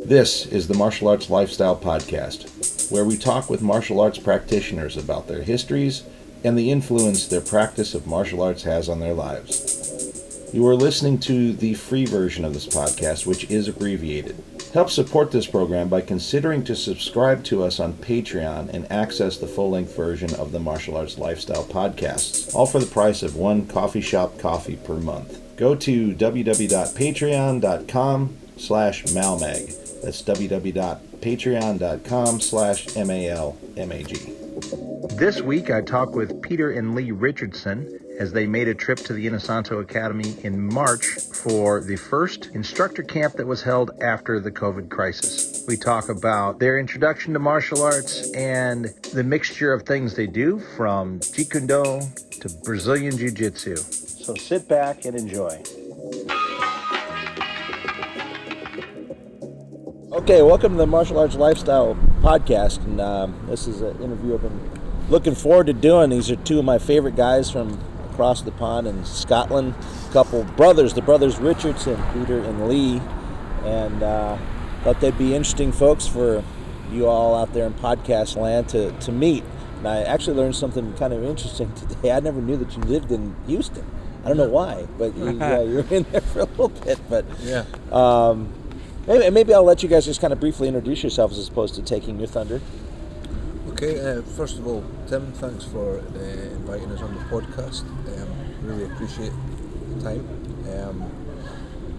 This is the Martial Arts Lifestyle Podcast, where we talk with martial arts practitioners about their histories and the influence their practice of martial arts has on their lives. You are listening to the free version of this podcast, which is abbreviated. Help support this program by considering to subscribe to us on Patreon and access the full-length version of the Martial Arts Lifestyle Podcasts, all for the price of one coffee shop coffee per month. Go to www.patreon.com/malmag. That's www.patreon.com/malmag. This week I talked with Peter and Lee Richardson as they made a trip to the Inosanto Academy in March for the first instructor camp that was held after the COVID crisis. We talk about their introduction to martial arts and the mixture of things they do, from Jeet Kune Do to Brazilian Jiu-Jitsu. So sit back and enjoy. Okay, welcome to the Martial Arts Lifestyle Podcast, and this is an interview I've been looking forward to doing. These are two of my favorite guys from across the pond in Scotland, a couple brothers, the brothers Richardson, Peter and Lee, and thought they'd be interesting folks for you all out there in podcast land to meet. And I actually learned something kind of interesting today. I never knew that you lived in Houston. I don't know why, but you were in there for a little bit. But yeah. Maybe I'll let you guys just kind of briefly introduce yourselves as opposed to taking your thunder. Okay, first of all, Tim, thanks for inviting us on the podcast. Really appreciate the time.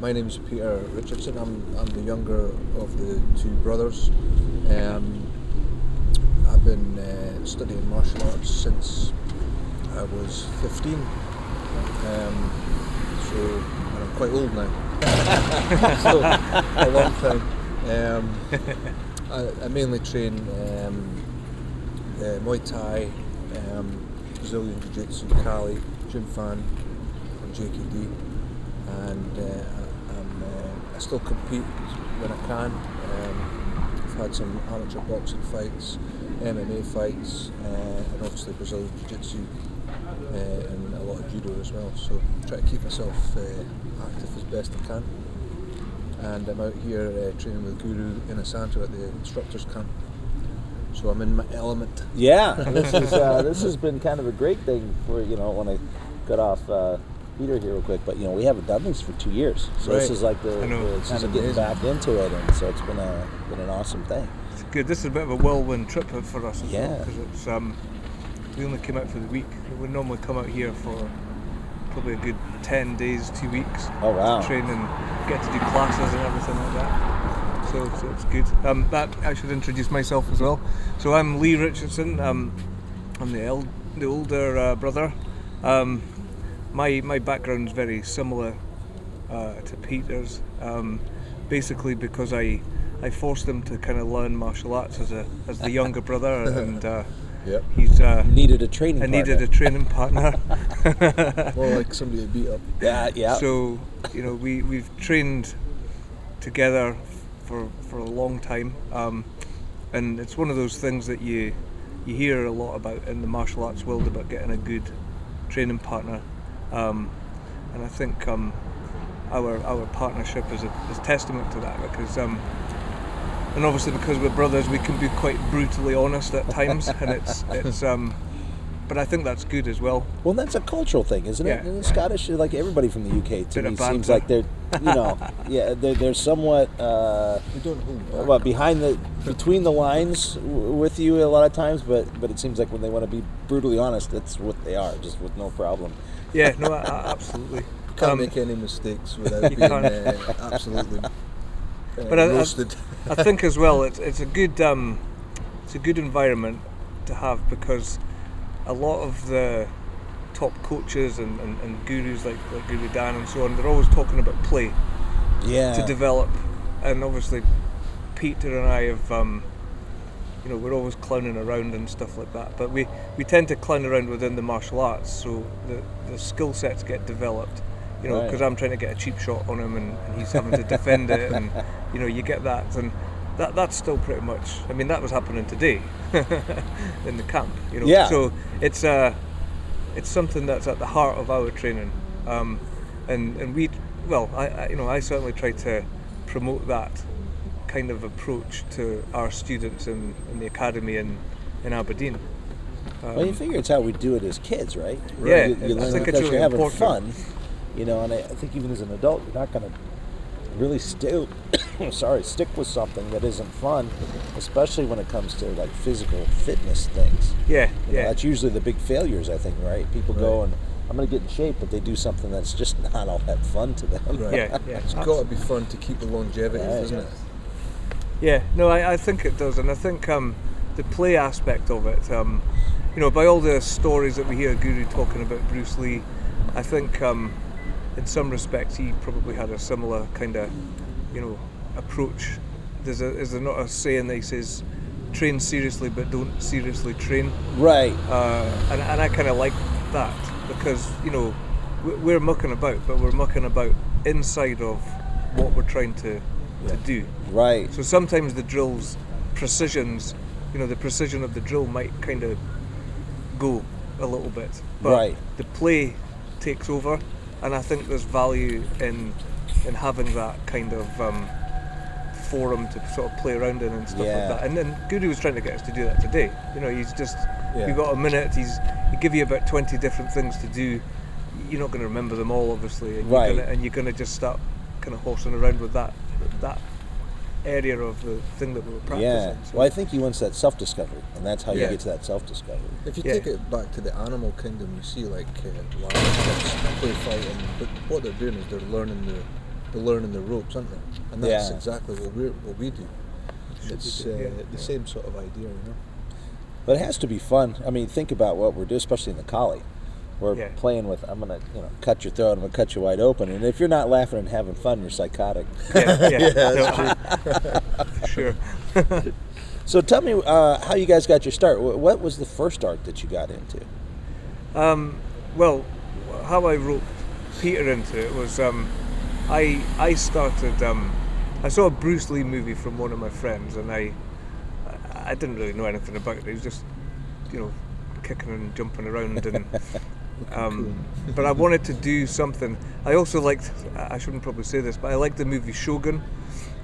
My name is Peter Richardson. I'm the younger of the two brothers. I've been studying martial arts since I was 15. So I'm quite old now. So a long time. I mainly train Muay Thai, Brazilian Jiu-Jitsu, Kali, Jin Fan, and JKD, and I still compete when I can. I've had some amateur boxing fights, MMA fights, and obviously Brazilian Jiu-Jitsu, and a lot of judo as well. So try to keep myself active as best I can. And I'm out here training with Guru Inosanto at the instructors camp. So I'm in my element. Yeah, this has been kind of a great thing for, when I got off Peter here real quick, but we haven't done these for 2 years, so right. This is like the kind of getting back into it, and so it's been an awesome thing. It's good. This is a bit of a whirlwind trip for us as well, because it's we only came out for the week. We would normally come out here for probably a good 10 days, 2 weeks. Oh wow! To train and get to do classes and everything like that. So it's good. I should introduce myself as well. So I'm Lee Richardson. I'm the older brother. My background is very similar to Peter's. Basically because I forced him to kind of learn martial arts as the younger brother, and yep. He's needed a training partner. Needed a training partner. More like somebody to beat up. Yeah. So we've trained together for a long time, and it's one of those things that you hear a lot about in the martial arts world, about getting a good training partner, and I think our partnership is testament to that, because and obviously because we're brothers, we can be quite brutally honest at times, and it's but I think that's good as well. Well, that's a cultural thing, isn't it? In the Scottish, like everybody from the UK, to me seems like they're, they're somewhat between the lines with you a lot of times, but it seems like when they want to be brutally honest, that's what they are, just with no problem. Yeah, no, absolutely. Can't make any mistakes without being absolutely roasted. I think as well, it's a good environment to have, because a lot of the top coaches and gurus like Guru Dan and so on, they're always talking about play to develop, and obviously Peter and I have we're always clowning around and stuff like that, but we tend to clown around within the martial arts, so the skill sets get developed, because I'm trying to get a cheap shot on him and he's having to defend it, and you get that, and that's still pretty much, that was happening today in the camp, so it's something that's at the heart of our training, and we I certainly try to promote that kind of approach to our students in the academy in Aberdeen. Well, you figure it's how we do it as kids, right? Yeah, you I learn think it's because really you're having important. fun, and I think even as an adult, you're not going to really stick with something that isn't fun, especially when it comes to like physical fitness things. Yeah, That's usually the big failures, I think, right? People go and I'm going to get in shape, but they do something that's just not all that fun to them. Right. Yeah. It's got to be fun to keep the longevity, doesn't it? Yeah, no, I think it does, and I think the play aspect of it, by all the stories that we hear Guru talking about Bruce Lee, I think in some respects he probably had a similar kind of, approach. Is there not a saying that he says, train seriously but don't seriously train? Right. And I kind of like that, because, we're mucking about, but we're mucking about inside of what we're trying to do. Right. So sometimes the drills, precisions, the precision of the drill might kind of go a little bit, but the play takes over, and I think there's value in having that kind of forum to sort of play around in and stuff like that. And then Guru was trying to get us to do that today. He's just, you've got a minute, he give you about 20 different things to do. You're not going to remember them all, obviously, and you're going to just start kind of horsing around with that area of the thing that we were practicing. Yeah. So. Well, I think he wants that self-discovery, and that's how you get to that self-discovery. If you take it back to the animal kingdom, you see like lions play fighting, but what they're doing is they're learning the ropes, aren't they? And that's exactly what we do. It's the same sort of idea, But it has to be fun. I mean, think about what we're doing, especially in the collie. We're playing with, I'm going to cut your throat, I'm going to cut you wide open. And if you're not laughing and having fun, you're psychotic. That's true. Sure. So tell me how you guys got your start. What was the first art that you got into? Well, how I roped Peter into it was I started, I saw a Bruce Lee movie from one of my friends, and I didn't really know anything about it. He was just, kicking and jumping around, and but I wanted to do something. I also liked, I shouldn't probably say this, but I liked the movie Shogun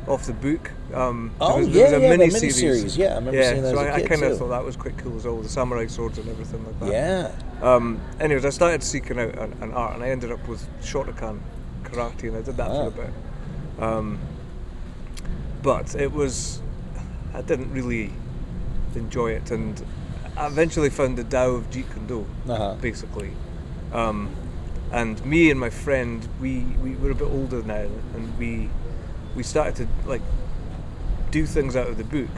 off the book. There was a mini-series. Yeah, I remember seeing that as a kid, I kind of too. thought that was quite cool as well, the samurai swords and everything like that. Yeah. Anyways, I started seeking out an art, and I ended up with Shotokan karate, and I did that for a bit. But it was, I didn't really enjoy it, and I eventually found the Tao of Jeet Kune Do, basically. And me and my friend, we were a bit older now, and we started to do things out of the book,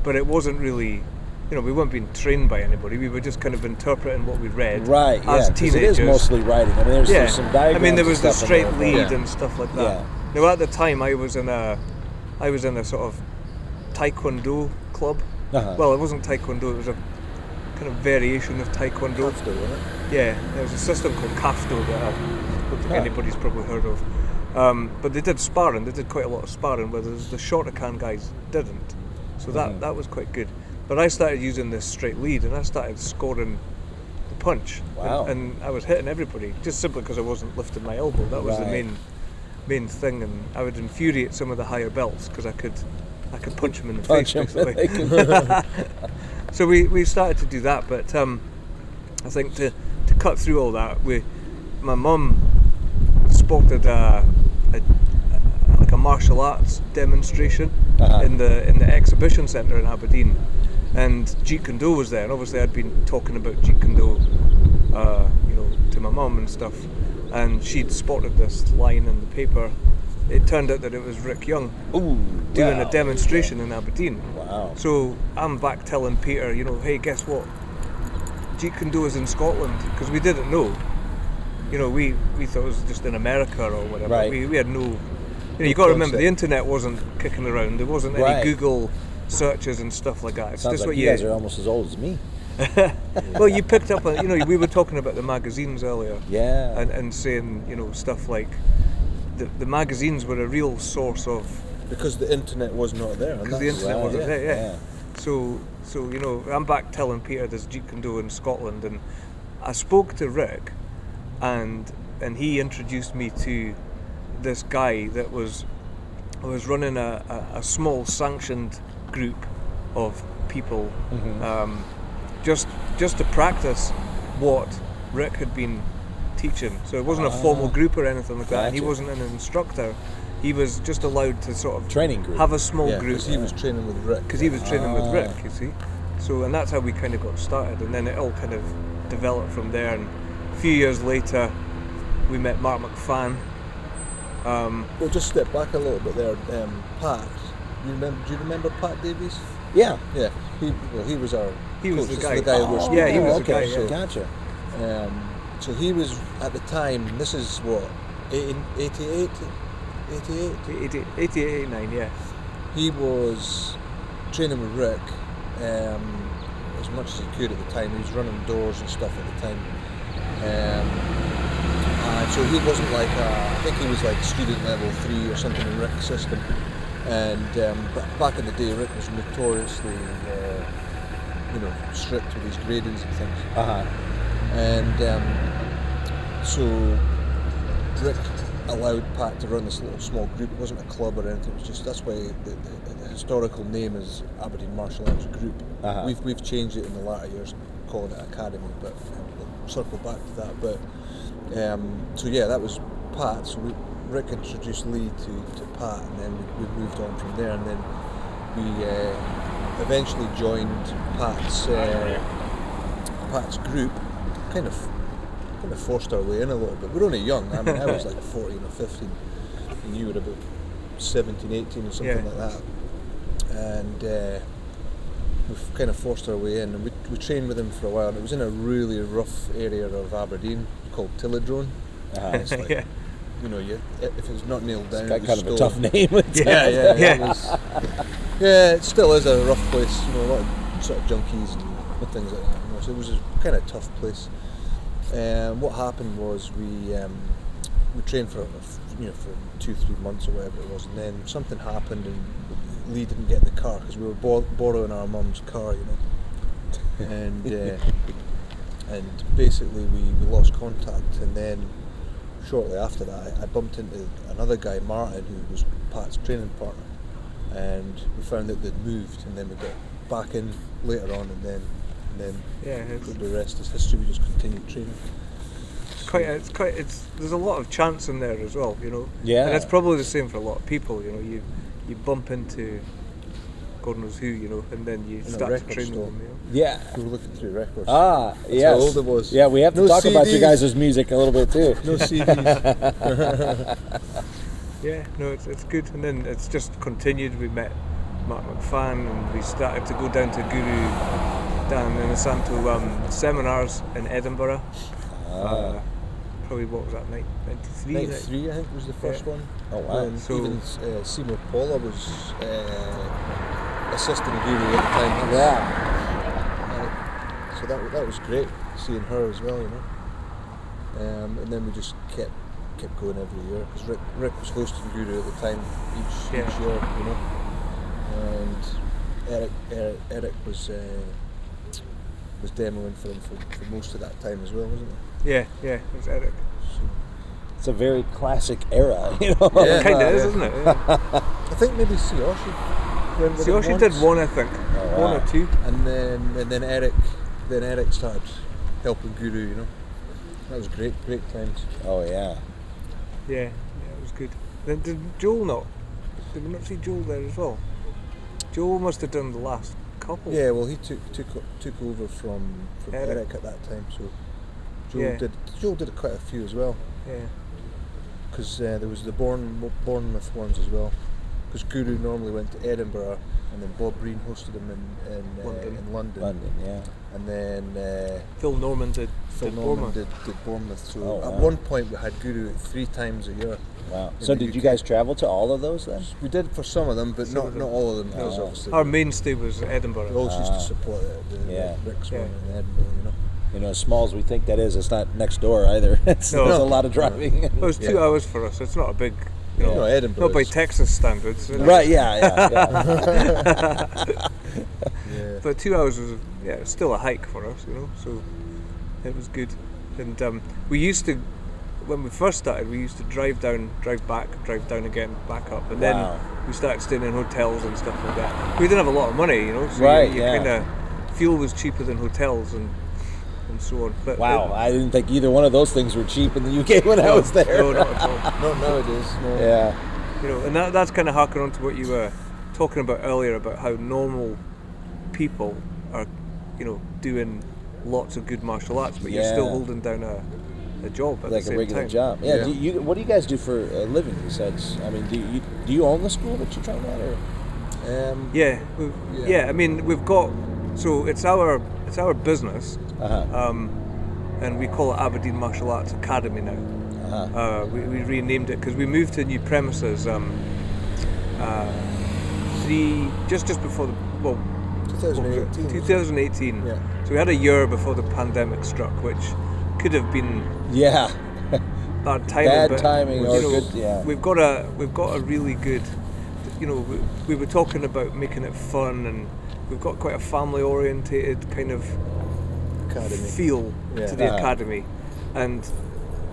but it wasn't really, we weren't being trained by anybody. We were just kind of interpreting what we read as teenagers. It is mostly writing. I mean, there's some diagrams. I mean, there was the and straight stuff in there, lead and stuff like that. Now, at the time, I was in a sort of taekwondo club. Well, it wasn't taekwondo; it was a kind of variation of taekwondo. Kafto, wasn't it? Yeah, there was a system called Kafto that I don't think anybody's probably heard of. But they did sparring. They did quite a lot of sparring, whereas the Shotokan guys didn't. So that was quite good. But I started using this straight lead, and I started scoring the punch. Wow. And I was hitting everybody, just simply because I wasn't lifting my elbow. That was the main thing, and I would infuriate some of the higher belts because I could punch them in the face, basically. So we started to do that, but I think to cut through all that, my mum spotted a martial arts demonstration in the exhibition centre in Aberdeen, and Jeet Kune Do was there, and obviously I'd been talking about Jeet Kune Do, to my mum and stuff, and she'd spotted this line in the paper. It turned out that it was Rick Young doing a demonstration in Aberdeen. Wow. So I'm back telling Peter, hey, guess what? Jeet Kune Do is in Scotland, because we didn't know. We thought it was just in America or whatever. Right. We had no. You got to remember, the internet wasn't kicking around. There wasn't any Google searches and stuff like that. It's Sounds just like what you guys are almost as old as me. Well, you picked up on, we were talking about the magazines earlier. Yeah. And saying, stuff like the magazines were a real source of. Because the internet was not there. Because the internet wasn't there, yeah. So I'm back telling Peter there's Jeet Kune Do in Scotland, and I spoke to Rick, and he introduced me to this guy that was I was running a small sanctioned group of people, just to practice what Rick had been teaching. So it wasn't a formal group or anything like that. And he Gotcha. wasn't an instructor. He was just allowed to sort of Training group. have a small Yeah, group because he was training with Rick. because he was training with Rick, you see. So, and that's how we kind of got started, and then it all kind of developed from there. And a few years later, we met Mark McFan. Well, just step back a little bit there. Pat, do you remember Pat Davies? Yeah. Yeah, he was our. He was coach. the This guy. is the guy who was. Yeah, he was the okay. guy, yeah. Gotcha. So he was at the time. This is what 88. 88, 89, yeah. He was training with Rick as much as he could at the time. He was running doors and stuff at the time. And so he wasn't like, I think he was like student level 3 or something in Rick's system. And but back in the day, Rick was notoriously, strict with his gradings and things. And so Rick allowed Pat to run this little small group. It wasn't a club or anything. It was just, that's why the historical name is Aberdeen Martial Arts Group. We've changed it in the latter years, calling it Academy, but we'll circle back to that. But so yeah, that was Pat. So Rick introduced Lee to Pat, and then we moved on from there. And then we eventually joined Pat's group, kind of forced our way in a little bit. We're only young. I mean, I was like 14 or 15, and you were about 17, 18 or something like that. And we've kind of forced our way in, and we trained with him for a while. And it was in a really rough area of Aberdeen called Tilladrone. It's like, if it's not nailed down, It's got it kind was of a tough name. It still is a rough place. A lot of sort of junkies and things like that. So it was a kind of tough place. What happened was we trained for 2-3 months or whatever it was, and then something happened and Lee didn't get the car because we were borrowing our mum's car, and basically we lost contact. And then shortly after that, I bumped into another guy, Martin, who was Pat's training partner, and we found that they'd moved, and then we got back in later on, and then the rest is history. We just continued training. There's a lot of chance in there as well, Yeah. And it's probably the same for a lot of people, you bump into God knows who, and then you start to train them. Yeah. We were looking through records. Yes. That's how old it was. Yeah, we have to talk about your guys' music a little bit too. No CDs. Yeah, no, it's good. And then it's just continued. We met Mark McFan, and we started to go down to Guru Dan and Santo seminars in Edinburgh. Probably, what was that, 93? 93, I think, was the first one. Oh wow. And even Seymour Paula was assistant guru at the time. Yeah. So that was great, seeing her as well, And then we just kept going every year, because Rick was hosting guru at the time each year, And Eric was demoing for him for most of that time as well, wasn't it? Yeah, it was Eric. It's a very classic era, Yeah. It kind of is, isn't it? Yeah. I think maybe Siyoshi went with Siyoshi it did once. one, I think. wow. One or two. And then Eric started helping Guru, That was great times. Oh yeah. Yeah, it was good. Then did Joel not? Did we not see Joel there as well? Joel must have done the last couple. Yeah, well, he took over from Eric. Eric at that time, so Joel did quite a few as well. Yeah. Because there was the Bournemouth ones as well. Because Guru normally went to Edinburgh, and then Bob Breen hosted him in London. London, yeah. And then Phil Norman did Norman Bournemouth. did Bournemouth. So Oh, at wow. one point we had Guru 3 times a year. Wow. in So the did you UK. guys travel to all of those then? We did for some of them, but Some not of them. not all of them. Because Oh. obviously Our mainstay was Edinburgh. we also used to support the Yeah. Rick's one Yeah. in Edinburgh, As small as we think that is, it's not next door either. It's No. a lot of driving. It was 2 hours for us. It's not a big, Yeah. No, Edinburgh. not by is- Texas standards. Right, yeah. Yeah. But 2 hours was still a hike for us, So it was good. And we used to when we first started, we used to drive down, drive back, drive down again, back up, and Wow. then we started staying in hotels and stuff like that. We didn't have a lot of money, you know, so Right, you yeah. kind of fuel was cheaper than hotels and so on. But Wow, I didn't think either one of those things were cheap in the UK when I was there. No, not at all. Not nowadays. No. Yeah. You know, and that's kind of harking on to what you were talking about earlier about how normal people are, you know, doing lots of good martial arts, but you're still Yeah. holding down a job at Like the same a regular time. job. Yeah. Yeah. What do you guys do for a living besides? I mean, do you own the school that you train at, or? Yeah, Yeah. I mean, we've got, so it's our business, and we call it Aberdeen Martial Arts Academy now. We renamed it because we moved to new premises just before the 2018. 2018. Yeah. So we had a year before the pandemic struck, which could have been Yeah. bad timing. Bad but, timing you or know, good. Yeah. We've got a really good, you know, we were talking about making it fun, and we've got quite a family orientated kind of Academy. feel Yeah. to the academy, and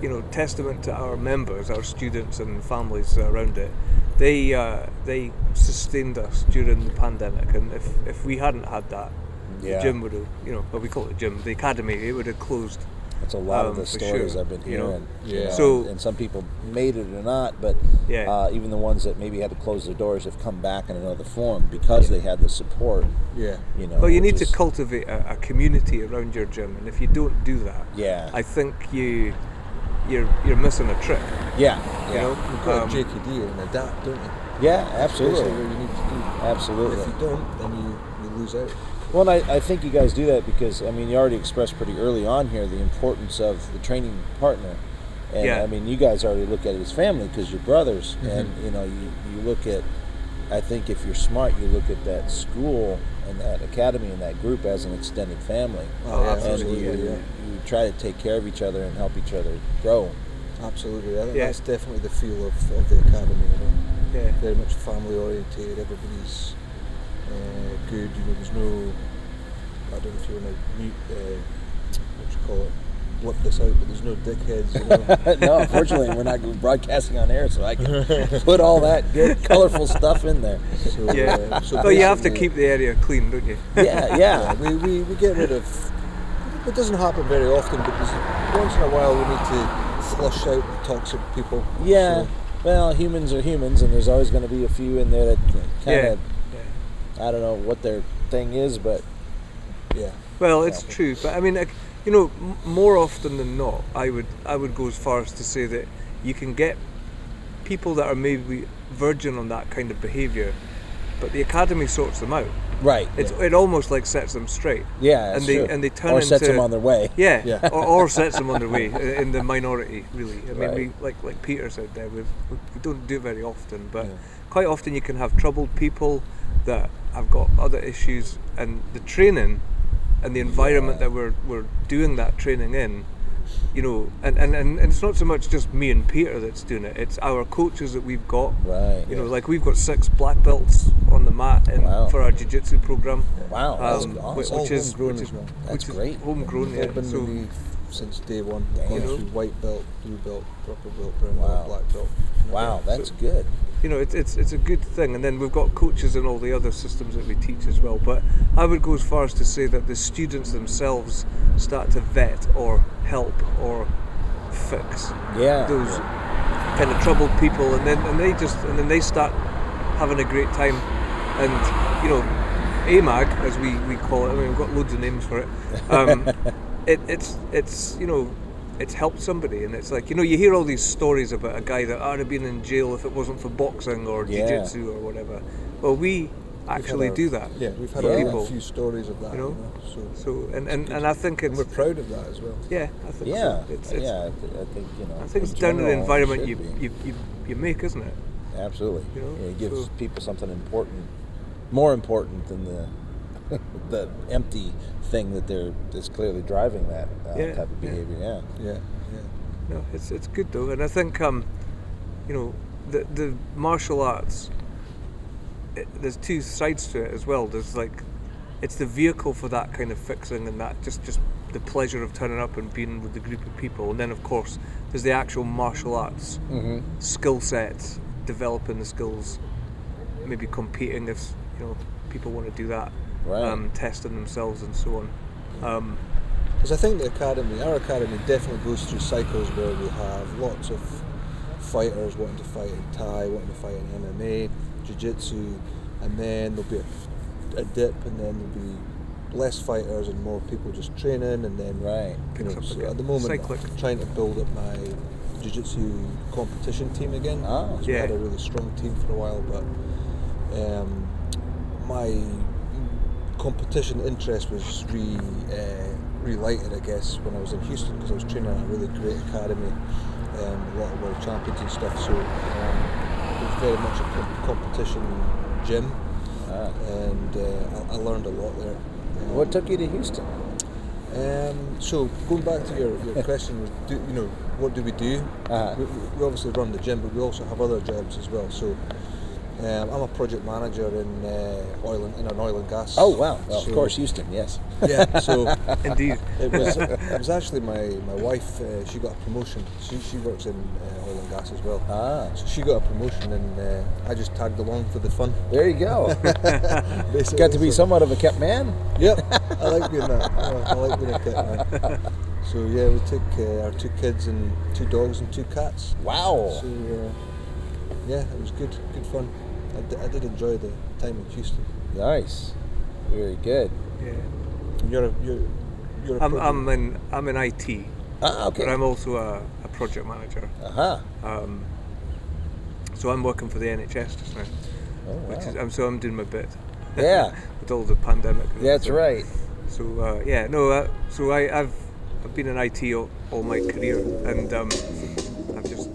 you know, testament to our members, our students and families around it. They sustained us during the pandemic, and if we hadn't had that, Yeah. the gym would have, you know, well, we call it the gym, the academy, it would have closed. That's a lot of the for stories sure, I've been you know. hearing. Yeah. So- and some people made it or not, but Yeah. even the ones that maybe had to close their doors have come back in another form because they had the support. Yeah. You know. Well, you which need to is- cultivate a community around your gym, and if you don't do that, Yeah. I think you're missing a trick. Yeah. You Yeah. know, You've got to JKD and adapt, don't you? Yeah. That's basically Absolutely. what you need to do. Absolutely. If you don't, then you lose out. Well, and I think you guys do that because, I mean, you already expressed pretty early on here the importance of the training partner. And, Yeah. I mean, you guys already look at it as family because you're brothers. And, you know, you look at, I think if you're smart, you look at that school and that academy and that group as an extended family. Oh, yeah, And absolutely, you yeah. try to take care of each other and help each other grow. Absolutely. I think Yeah. that's definitely the feel of the academy. You know, Yeah. very much family orientated. Everybody's good. You know, there's no. I don't know if you want to mute. What you call it? Blip this out, but there's no dickheads. You know. No, unfortunately, we're not broadcasting on air, so I can put all that good, colorful stuff in there. So, Yeah. so Well, you have to basically- keep the area clean, don't you? Yeah, yeah. We get rid of. It doesn't happen very often, but once in a while we need to flush out toxic people. Yeah. So, Well, humans are humans, and there's always going to be a few in there that kind of, I don't know what their thing is, but yeah. Well, it's true, but I mean, like, you know, more often than not, I would go as far as to say that you can get people that are maybe verging on that kind of behaviour, but the academy sorts them out. right. It almost like sets them straight. Yeah, and that's they true. and they turn or into sets them on their way. Yeah, Yeah. or sets them on their way in the minority, really. I mean, Right. we like Peter said there, we don't do it very often, but Yeah. quite often you can have troubled people that have got other issues, and the training and the environment that we're doing that training in, you know, and it's not so much just me and Peter that's doing it, it's our coaches that we've got. Right. You know, like we've got 6 black belts on the mat Wow. for our jiu-jitsu program. Wow, that's Which awesome. All is homegrown which is as well. That's which is great. homegrown, yeah. They've been So with me since day one. Damn. Gone You know? through white belt, blue belt, purple belt, brown Wow. belt, black belt. Wow, that's good. you know, it's a good thing, and then we've got coaches in all the other systems that we teach as well. But I would go as far as to say that the students themselves start to vet or help or fix Yeah. those kind of troubled people, and then they start having a great time. And you know, AMAG, as we call it, I mean, we've got loads of names for it. It's you know, it's helped somebody, and it's like, you know, you hear all these stories about a guy that would have been in jail if it wasn't for boxing or Yeah. jiu-jitsu or whatever. Well, we actually our- do that. Yeah, we've had Yeah. a few stories of that. You know? So So and I think and it's we're proud of that as well. yeah, I think Yeah. so. It's, Yeah. I think, you know. I think it's in down to the general, it environment should be. you make, isn't it? Absolutely. You know, Yeah, it gives so- people something important, more important than the the empty thing that's clearly driving that Yeah, type of yeah. behavior. Yeah. Yeah, No, it's good though, and I think you know, the martial arts. There's two sides to it as well. There's like, it's the vehicle for that kind of fixing and that just the pleasure of turning up and being with the group of people, and then of course there's the actual martial arts skill sets, developing the skills, maybe competing if people want to do that, testing themselves and so on. Because I think our academy definitely goes through cycles where we have lots of fighters wanting to fight in Thai, wanting to fight in MMA, Jiu-Jitsu, and then there'll be a dip, and then there'll be less fighters and more people just training, and then so at the moment I'm trying to build up my Jiu-Jitsu competition team again. We had a really strong team for a while, but my competition interest was relighted, I guess, when I was in Houston, because I was training at a really great academy, a lot of world champions and stuff, so it was very much a competition gym, and I learned a lot there. What took you to Houston? So going back to your question, what do we do? We obviously run the gym, but we also have other jobs as well. So I'm a project manager in an oil and gas. Oh wow! Well, of course, Houston, yes. Yeah. So indeed, it was actually my wife. She got a promotion. She works in oil and gas as well. So she got a promotion, and I just tagged along for the fun. There you go. Got to be somewhat of a kept man. Yep, I like being that. I like being a kept man. So yeah, we took our 2 kids and 2 dogs and 2 cats. Wow. So yeah, it was good fun. I did enjoy the time in Houston. Nice, very good. Yeah. You're I'm in IT. Okay. But I'm also a project manager. So I'm working for the NHS just now. Oh, wow. Which is I'm doing my bit. Yeah. With all the pandemic. That's right. So I've been in IT all my career, and I've just.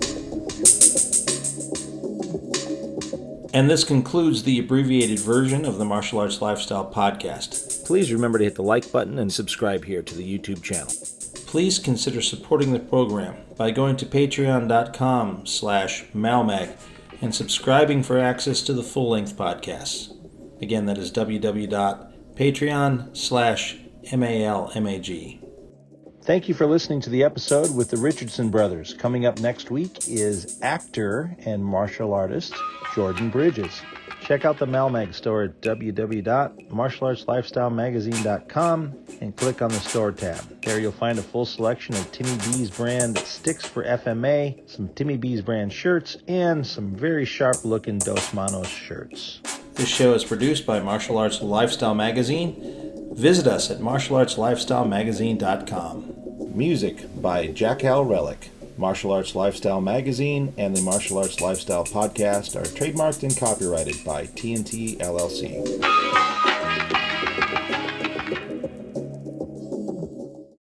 And this concludes the abbreviated version of the Martial Arts Lifestyle Podcast. Please remember to hit the like button and subscribe here to the YouTube channel. Please consider supporting the program by going to patreon.com/malmag and subscribing for access to the full-length podcasts. Again, that is www.patreon.com/malmag. Thank you for listening to the episode with the Richardson brothers. Coming up next week is actor and martial artist Jordan Bridges. Check out the Malmag store at www.martialartslifestylemagazine.com and click on the store tab. There you'll find a full selection of Timmy B's brand sticks for FMA, some Timmy B's brand shirts, and some very sharp-looking Dos Manos shirts. This show is produced by Martial Arts Lifestyle Magazine. Visit us at martialartslifestylemagazine.com. Music by Jackal Relic. Martial Arts Lifestyle Magazine and the Martial Arts Lifestyle Podcast are trademarked and copyrighted by TNT LLC.